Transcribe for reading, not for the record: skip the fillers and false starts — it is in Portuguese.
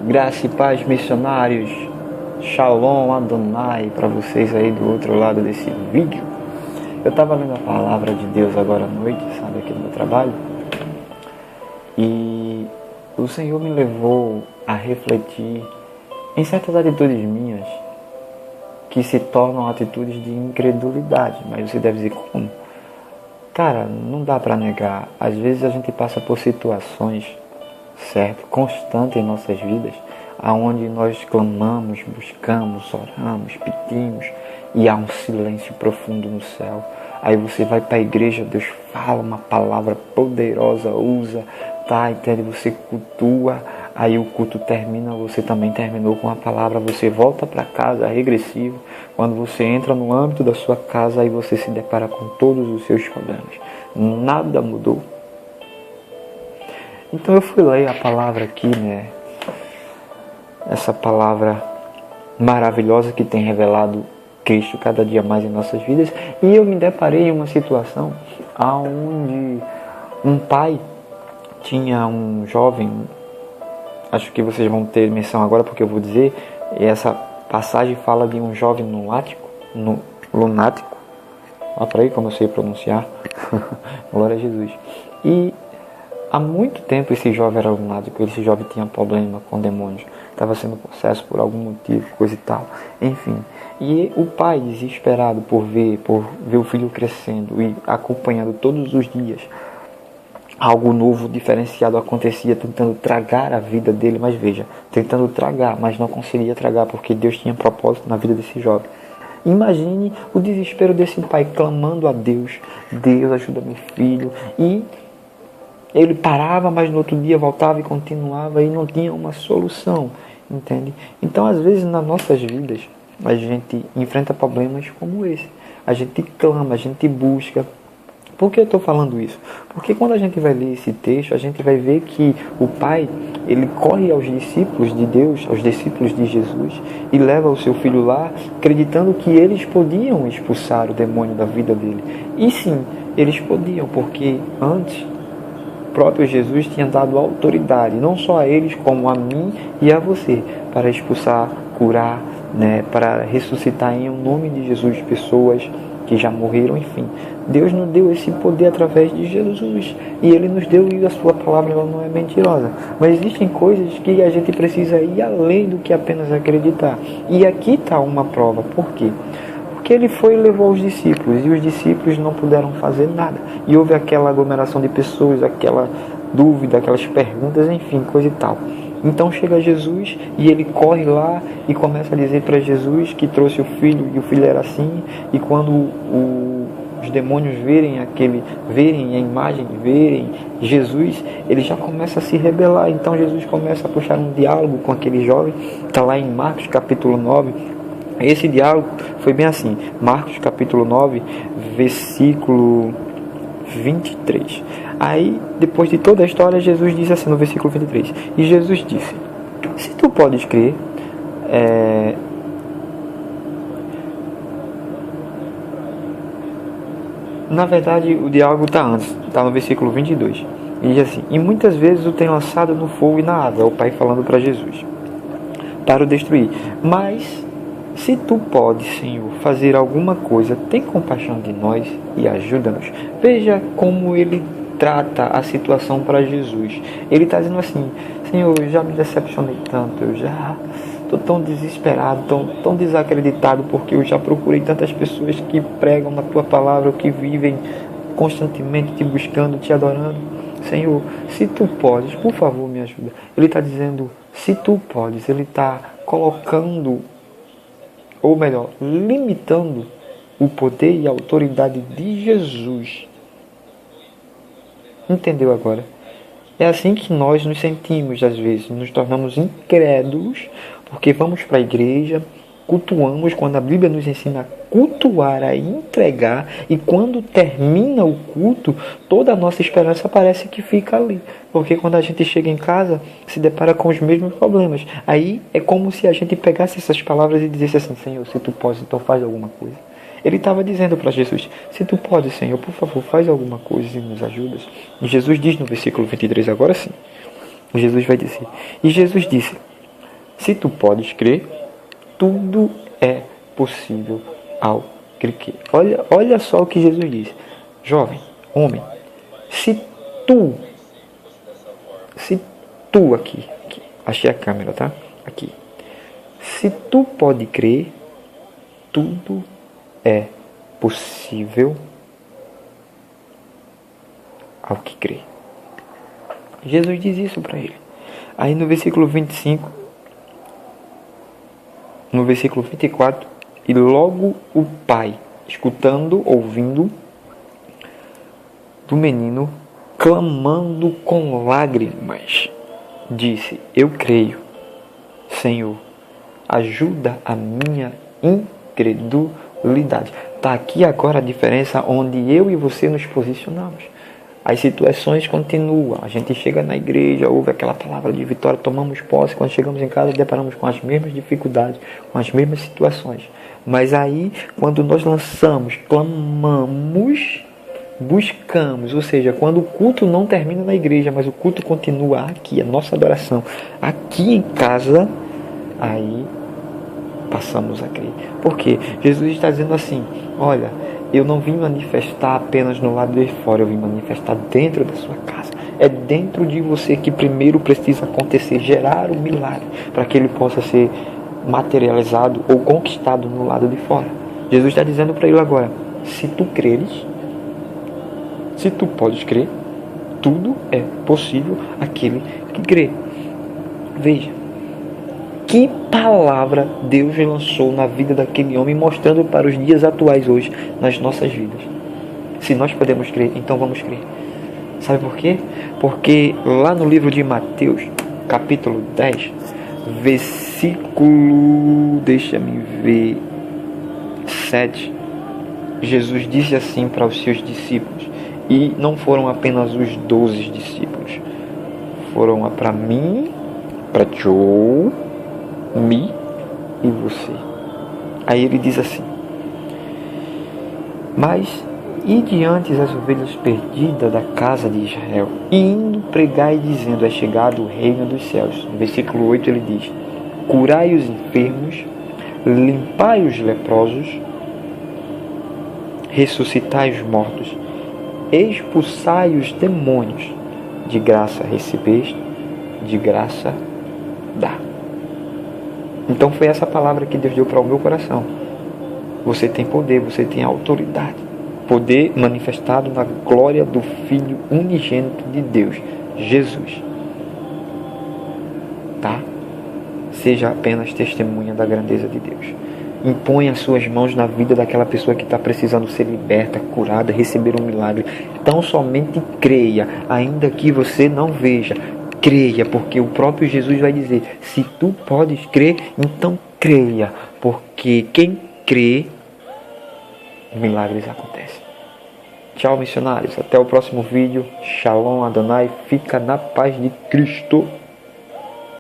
Graça e paz, missionários. Shalom Adonai para vocês aí do outro lado desse vídeo. Eu estava lendo a palavra de Deus agora à noite, sabe, aqui no meu trabalho. E o Senhor me levou a refletir em certas atitudes minhas que se tornam atitudes de incredulidade. Mas você deve dizer como? Cara, não dá para negar. Às vezes a gente passa por situações, certo, constantes em nossas vidas, aonde nós clamamos, buscamos, oramos, pedimos e há um silêncio profundo no céu. Aí você vai para a igreja, Deus fala uma palavra poderosa, usa, tá, entende? Você cultua, aí o culto termina, você também terminou com a palavra, você volta para casa regressivo. Quando você entra no âmbito da sua casa, aí você se depara com todos os seus problemas. Nada mudou. Então eu fui ler a palavra aqui, né? Essa palavra maravilhosa que tem revelado Cristo cada dia mais em nossas vidas. E eu me deparei em uma situação onde um pai tinha um jovem, acho que vocês vão ter menção agora porque eu vou dizer, e essa passagem fala de um jovem lunático. Olha para aí como eu sei pronunciar. Glória a Jesus. E há muito tempo esse jovem era lunático, esse jovem tinha problema com demônios, estava sendo possesso por algum motivo, coisa e tal, enfim. E o pai, desesperado por ver o filho crescendo e acompanhando todos os dias, algo novo, diferenciado acontecia, tentando tragar a vida dele, mas veja, tentando tragar, mas não conseguia tragar, porque Deus tinha propósito na vida desse jovem. Imagine o desespero desse pai clamando a Deus: Deus, ajuda meu filho. E ele parava, mas no outro dia voltava e continuava e não tinha uma solução, entende? Então, às vezes, nas nossas vidas, a gente enfrenta problemas como esse. A gente clama, a gente busca. Por que eu estou falando isso? Porque quando a gente vai ler esse texto, a gente vai ver que o pai, ele corre aos discípulos de Deus, aos discípulos de Jesus, e leva o seu filho lá, acreditando que eles podiam expulsar o demônio da vida dele. E sim, eles podiam, porque antes o próprio Jesus tinha dado autoridade, não só a eles, como a mim e a você, para expulsar, curar, né, para ressuscitar em nome de Jesus pessoas que já morreram, enfim. Deus nos deu esse poder através de Jesus. E Ele nos deu, e a sua palavra ela não é mentirosa. Mas existem coisas que a gente precisa ir além do que apenas acreditar. E aqui está uma prova. Por quê? Porque Ele foi e levou os discípulos. E os discípulos não puderam fazer nada. E houve aquela aglomeração de pessoas, aquela dúvida, aquelas perguntas, enfim, coisa e tal. Então chega Jesus e ele corre lá e começa a dizer para Jesus que trouxe o filho e o filho era assim. E quando os demônios verem a imagem, verem Jesus, ele já começa a se rebelar. Então Jesus começa a puxar um diálogo com aquele jovem. Está lá em Marcos capítulo 9. Esse diálogo foi bem assim. Marcos capítulo 9, versículo 23. Aí, depois de toda a história, Jesus diz assim no versículo 23. E Jesus disse: se tu podes crer, na verdade o diálogo está antes, está no versículo 22. E diz assim: e muitas vezes o tem lançado no fogo e na água. É o Pai falando para Jesus, para o destruir. Mas se tu podes, Senhor, fazer alguma coisa, tem compaixão de nós e ajuda-nos. Veja como ele trata a situação para Jesus. Ele está dizendo assim: Senhor, eu já me decepcionei tanto, eu já estou tão desesperado, tão desacreditado, porque eu já procurei tantas pessoas que pregam na tua palavra, que vivem constantemente te buscando, te adorando. Senhor, se tu podes, por favor, me ajuda. Ele está dizendo, se tu podes, ele está colocando, ou melhor, limitando o poder e a autoridade de Jesus. Entendeu agora? É assim que nós nos sentimos às vezes, nos tornamos incrédulos, porque vamos para a igreja, cultuamos, quando a Bíblia nos ensina a cultuar, a entregar, e quando termina o culto, toda a nossa esperança parece que fica ali, porque quando a gente chega em casa, se depara com os mesmos problemas. Aí é como se a gente pegasse essas palavras e dissesse assim: Senhor, se tu podes, então faz alguma coisa. Ele estava dizendo para Jesus: se tu podes, Senhor, por favor, faz alguma coisa e nos ajudas. E Jesus diz no versículo 23, agora sim, Jesus vai dizer: e Jesus disse: Se tu podes crer, tudo é possível ao que crer. Olha só o que Jesus diz. Jovem, homem, se tu aqui, achei a câmera, tá? Aqui. Se tu pode crer, tudo é possível ao que crê. Jesus diz isso para ele. Aí no versículo 25, no versículo 24, e logo o pai, escutando, ouvindo do menino, clamando com lágrimas, disse: eu creio, Senhor, ajuda a minha incredulidade. Está aqui agora a diferença onde eu e você nos posicionamos. As situações continuam. A gente chega na igreja, ouve aquela palavra de vitória, tomamos posse. Quando chegamos em casa, deparamos com as mesmas dificuldades, com as mesmas situações. Mas aí, quando nós lançamos, clamamos, buscamos, ou seja, quando o culto não termina na igreja, mas o culto continua aqui, a nossa adoração aqui em casa, aí passamos a crer. Por quê? Jesus está dizendo assim: olha, eu não vim manifestar apenas no lado de fora, eu vim manifestar dentro da sua casa. É dentro de você que primeiro precisa acontecer, gerar o milagre, para que ele possa ser materializado ou conquistado no lado de fora. Jesus está dizendo para ele agora: se tu creres, se tu podes crer, tudo é possível àquele que crê. Veja, que palavra Deus lançou na vida daquele homem, mostrando para os dias atuais hoje, nas nossas vidas. Se nós podemos crer, então vamos crer. Sabe por quê? Porque lá no livro de Mateus, capítulo 10, versículo, deixa-me ver, 7, Jesus disse assim para os seus discípulos, e não foram apenas os 12 discípulos, foram para mim, para Joe, me e você. Aí ele diz assim: mas e diante as ovelhas perdidas da casa de Israel, e indo pregar e dizendo: é chegado o reino dos céus. No versículo 8 ele diz: curai os enfermos, limpai os leprosos, ressuscitai os mortos, expulsai os demônios, de graça recebeste, de graça dá. Então foi essa palavra que Deus deu para o meu coração. Você tem poder, você tem autoridade. Poder manifestado na glória do Filho unigênito de Deus, Jesus. Tá? Seja apenas testemunha da grandeza de Deus. Impõe as suas mãos na vida daquela pessoa que está precisando ser liberta, curada, receber um milagre. Então somente creia, ainda que você não veja. Creia, porque o próprio Jesus vai dizer: se tu podes crer, então creia, porque quem crê, milagres acontecem. Tchau, missionários, até o próximo vídeo. Shalom Adonai, fica na paz de Cristo.